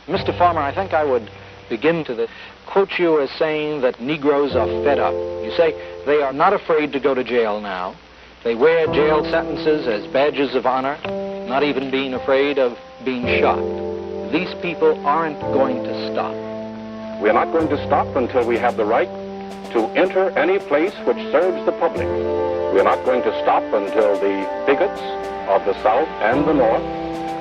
Mr. Farmer, I think I would begin to quote you as saying that Negroes are fed up. You say they are not afraid to go to jail now. They wear jail sentences as badges of honor, not even being afraid of being shot. These people aren't going to stop. We are not going to stop until we have the right to enter any place which serves the public. We are not going to stop until the bigots of the South and the North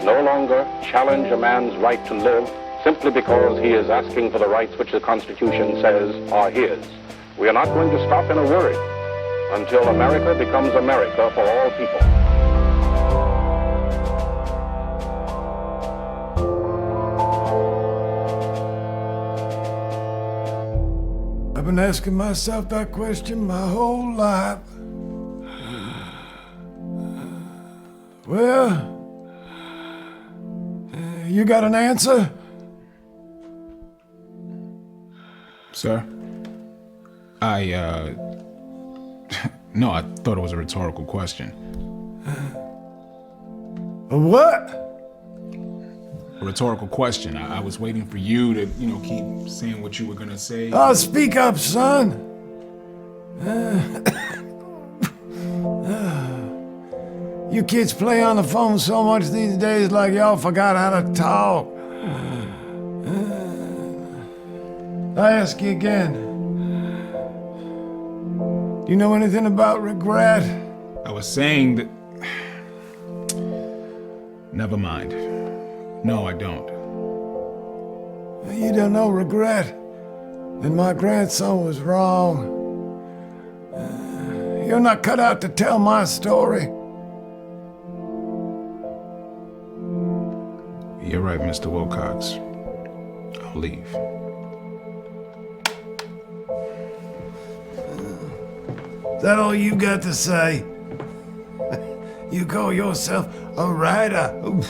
no longer challenge a man's right to live simply because he is asking for the rights which the Constitution says are his. We are not going to stop in a word until America becomes America for all people. I've been asking myself that question my whole life. Well, you got an answer? Sir? No, I thought it was a rhetorical question. A what? A rhetorical question. I was waiting for you to, keep saying what you were gonna say. Oh, speak up, son. You kids play on the phone so much these days like y'all forgot how to talk. I ask you again. Do you know anything about regret? I was saying that... Never mind. No, I don't. You don't know regret? Then my grandson was wrong. You're not cut out to tell my story. You're right, Mr. Wilcox. I'll leave. Is that all you got to say? You call yourself a writer? Oof.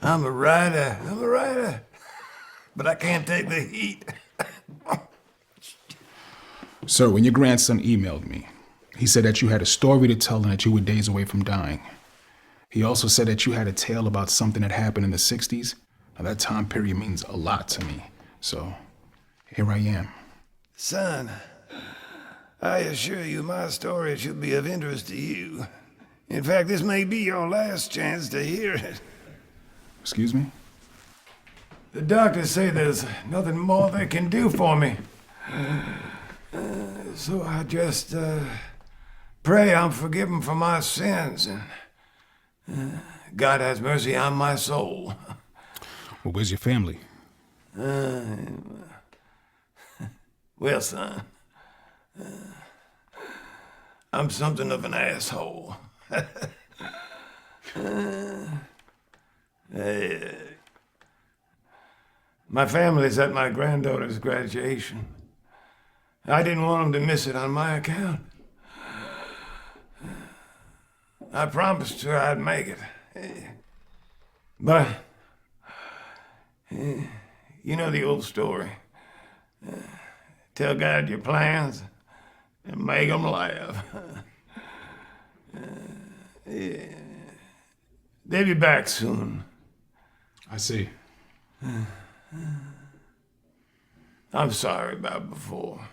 I'm a writer, but I can't take the heat. Sir, when your grandson emailed me, he said that you had a story to tell and that you were days away from dying. He also said that you had a tale about something that happened in the 60s. Now, that time period means a lot to me. So, here I am. Son, I assure you my story should be of interest to you. In fact, this may be your last chance to hear it. Excuse me? The doctors say there's nothing more they can do for me. So I just pray I'm forgiven for my sins and God has mercy on my soul. Well, where's your family? Well, son, I'm something of an asshole. My family's at my granddaughter's graduation. I didn't want them to miss it on my account. I promised her I'd make it. But, you know the old story. Tell God your plans and make them laugh. They'll be back soon. I see. I'm sorry about before.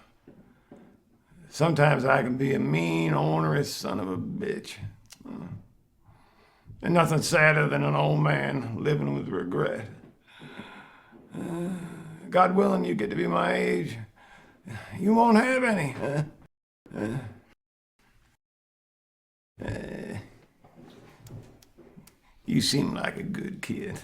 Sometimes I can be a mean, ornery son of a bitch. And nothing sadder than an old man living with regret. God willing, you get to be my age. You won't have any. You seem like a good kid.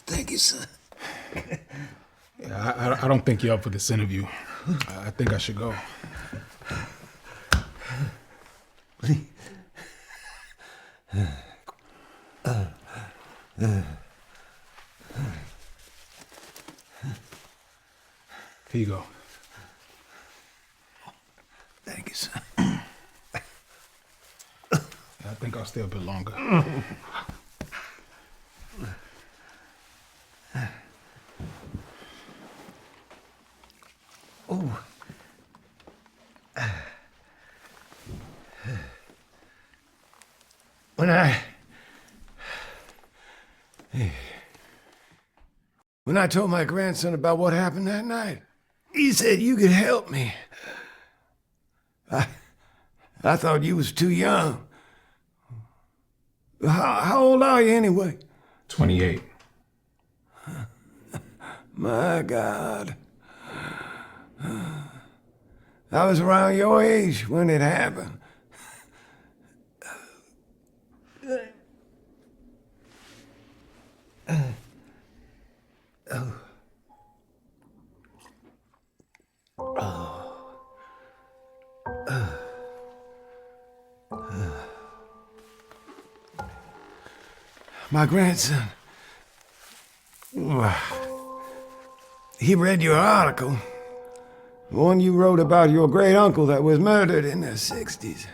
Thank you, son. I don't think you're up for this interview. I think I should go. Here you go. Thank you, son. I think I'll stay a bit longer. Oh. When I told my grandson about what happened that night, he said you could help me. I thought you was too young. How old are you anyway? 28. My God. I was around your age when it happened. My grandson, he read your article, the one you wrote about your great uncle that was murdered in the 60s.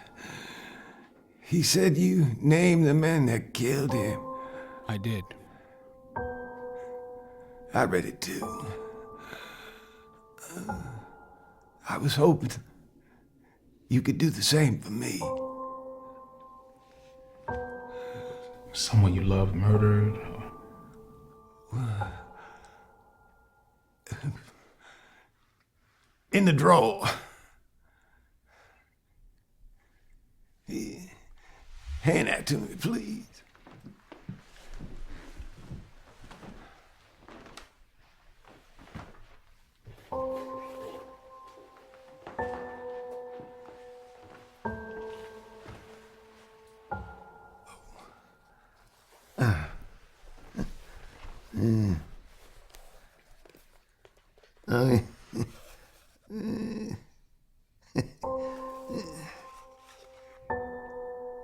He said you named the men that killed him. I did. I read it too. I was hoping you could do the same for me. Someone you loved murdered? In the drawer. Hand that to me, please.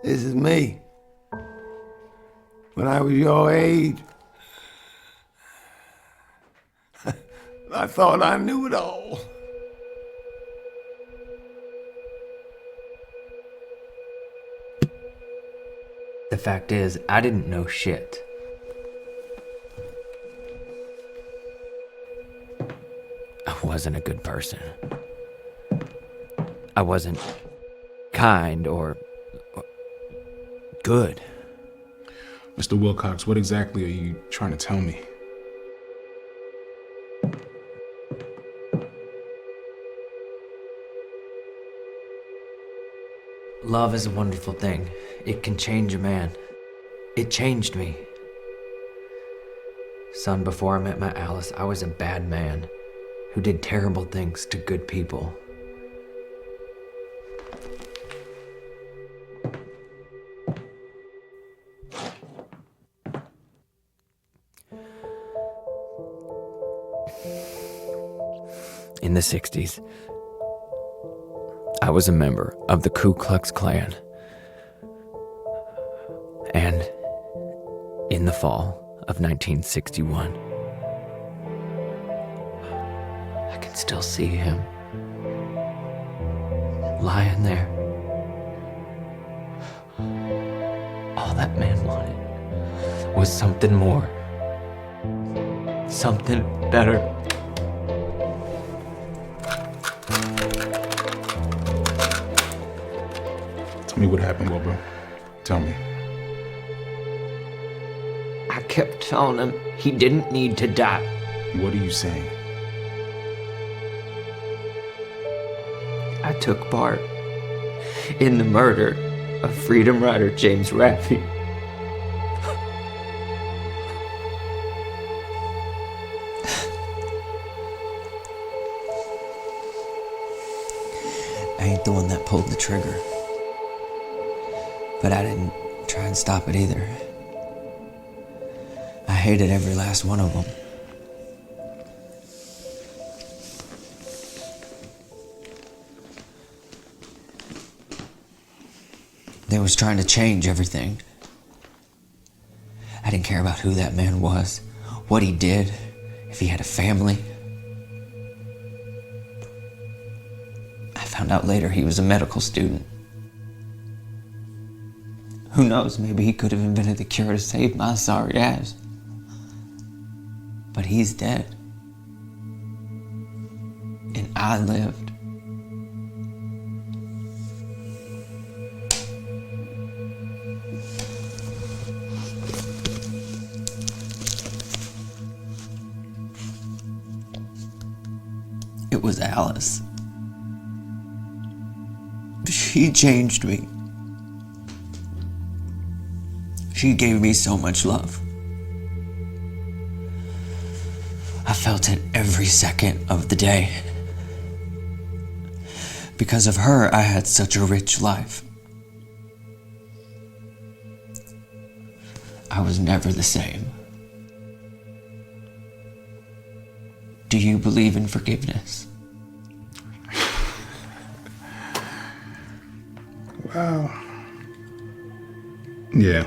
This is me. When I was your age, I thought I knew it all. The fact is, I didn't know shit. I wasn't a good person. I wasn't kind or good. Mr. Wilcox, what exactly are you trying to tell me? Love is a wonderful thing. It can change a man. It changed me. Son, before I met my Alice, I was a bad man who did terrible things to good people. In the 60s, I was a member of the Ku Klux Klan. And in the fall of 1961, I can still see him lying there. All that man wanted was something more, something better. Tell me what happened, Wilbur. Tell me. I kept telling him he didn't need to die. What are you saying? I took part in the murder of freedom rider James Raffy. I ain't the one that pulled the trigger, but I didn't try and stop it either. I hated every last one of them. They was trying to change everything. I didn't care about who that man was, what he did, if he had a family. Found out later he was a medical student. Who knows, maybe he could have invented the cure to save my sorry ass. But he's dead. And I lived. It was Alice. She changed me. She gave me so much love. I felt it every second of the day. Because of her, I had such a rich life. I was never the same. Do you believe in forgiveness? Well, yeah.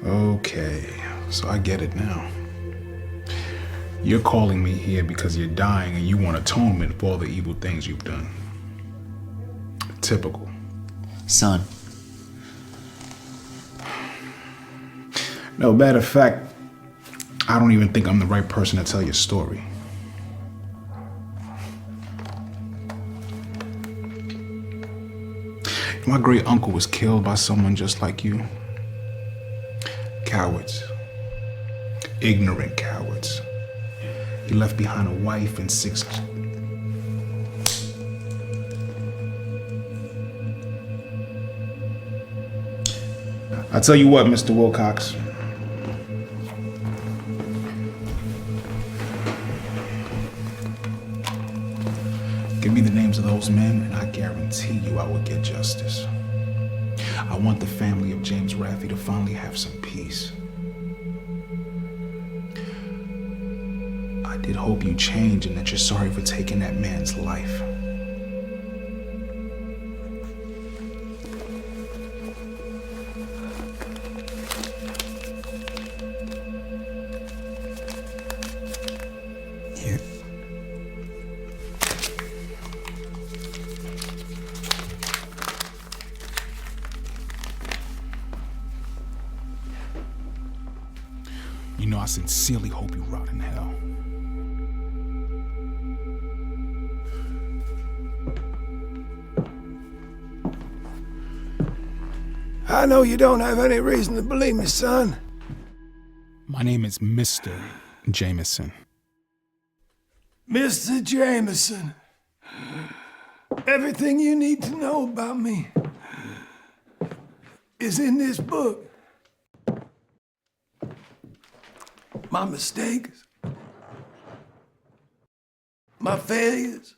Okay, so I get it now. You're calling me here because you're dying and you want atonement for all the evil things you've done. Typical. Son. No, matter of fact, I don't even think I'm the right person to tell your story. My great uncle was killed by someone just like you. Cowards. Ignorant cowards. He left behind a wife and 6... I tell you what, Mr. Wilcox. Give me the names of those men, and I guarantee you I will get justice. I want the family of James Raffy to finally have some peace. I did hope you change and that you're sorry for taking that man's life. Here. You know, I sincerely hope you rot in hell. I know you don't have any reason to believe me, son. My name is Mr. Jameson. Mr. Jameson, everything you need to know about me is in this book. My mistakes, my failures,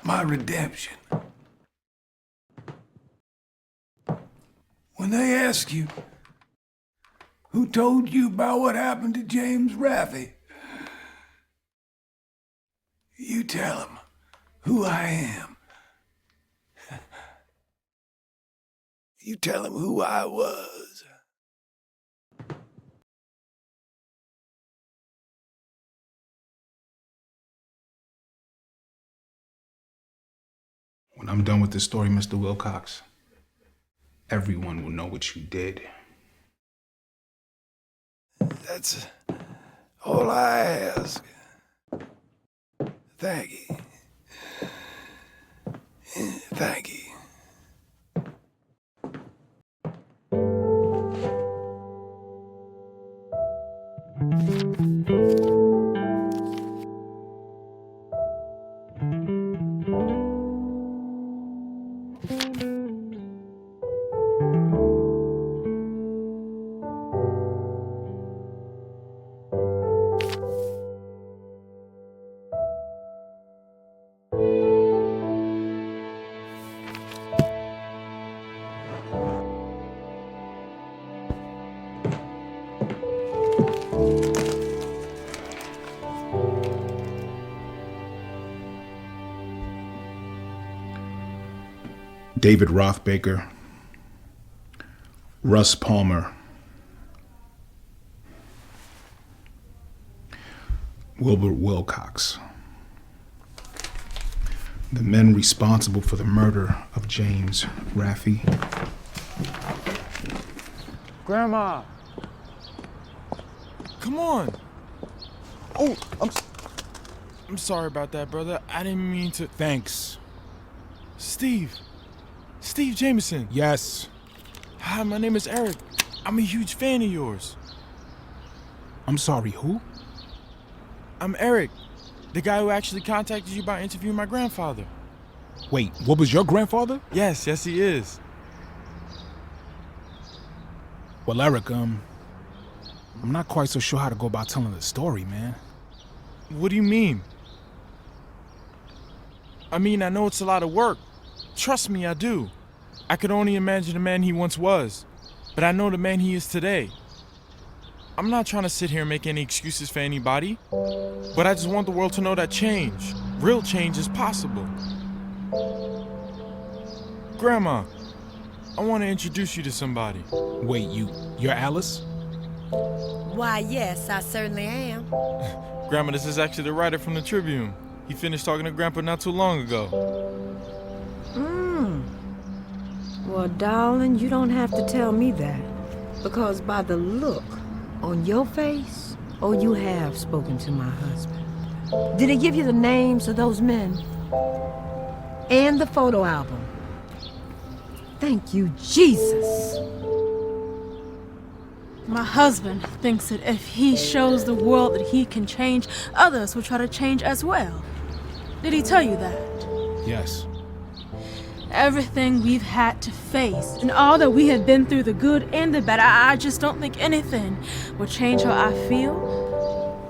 my redemption. When they ask you, who told you about what happened to James Raffy, you tell them who I am. You tell them who I was. When I'm done with this story, Mr. Wilcox, everyone will know what you did. That's all I ask. Thank you. Thank you. David Rothbaker, Russ Palmer, Wilbur Wilcox. The men responsible for the murder of James Raffi. Grandma! Come on! Oh, I'm sorry about that, brother. I didn't mean to. Thanks. Steve Jameson. Yes. Hi, my name is Eric. I'm a huge fan of yours. I'm sorry, who? I'm Eric, the guy who actually contacted you about interviewing my grandfather. Wait, what was your grandfather? Yes, he is. Well, Eric, I'm not quite so sure how to go about telling the story, man. What do you mean? I mean, I know it's a lot of work. Trust me, I do. I could only imagine the man he once was, but I know the man he is today. I'm not trying to sit here and make any excuses for anybody, but I just want the world to know that change, real change, is possible. Grandma, I want to introduce you to somebody. Wait, you're Alice? Why, yes, I certainly am. Grandma, this is actually the writer from the Tribune. He finished talking to Grandpa not too long ago. Well, darling, you don't have to tell me that, because by the look on your face, you have spoken to my husband. Did he give you the names of those men? And the photo album? Thank you, Jesus. My husband thinks that if he shows the world that he can change, others will try to change as well. Did he tell you that? Yes. Everything we've had to face, and all that we have been through, the good and the bad, I just don't think anything will change how I feel.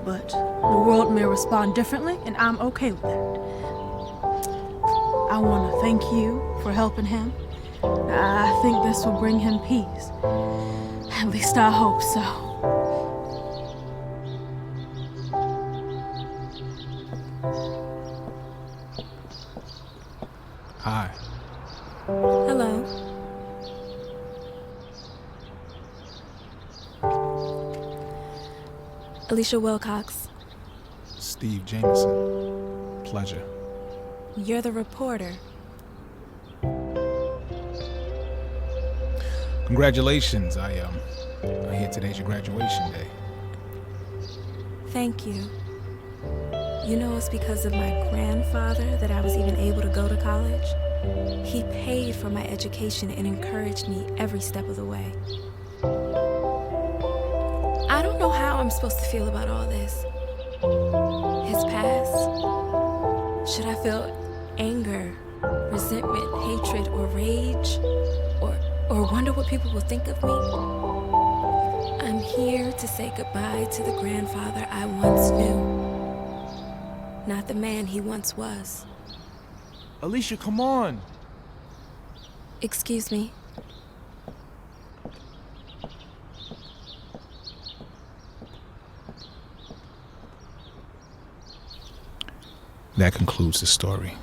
But the world may respond differently, and I'm okay with that. I want to thank you for helping him. I think this will bring him peace. At least I hope so. Hi. Hello. Alicia Wilcox. Steve Jameson. Pleasure. You're the reporter. Congratulations. I hear today's your graduation day. Thank you. You know, it's because of my grandfather that I was even able to go to college. He paid for my education and encouraged me every step of the way. I don't know how I'm supposed to feel about all this. His past. Should I feel anger, resentment, hatred, or rage? Or wonder what people will think of me? I'm here to say goodbye to the grandfather I once knew. Not the man he once was. Alicia, come on. Excuse me. That concludes the story.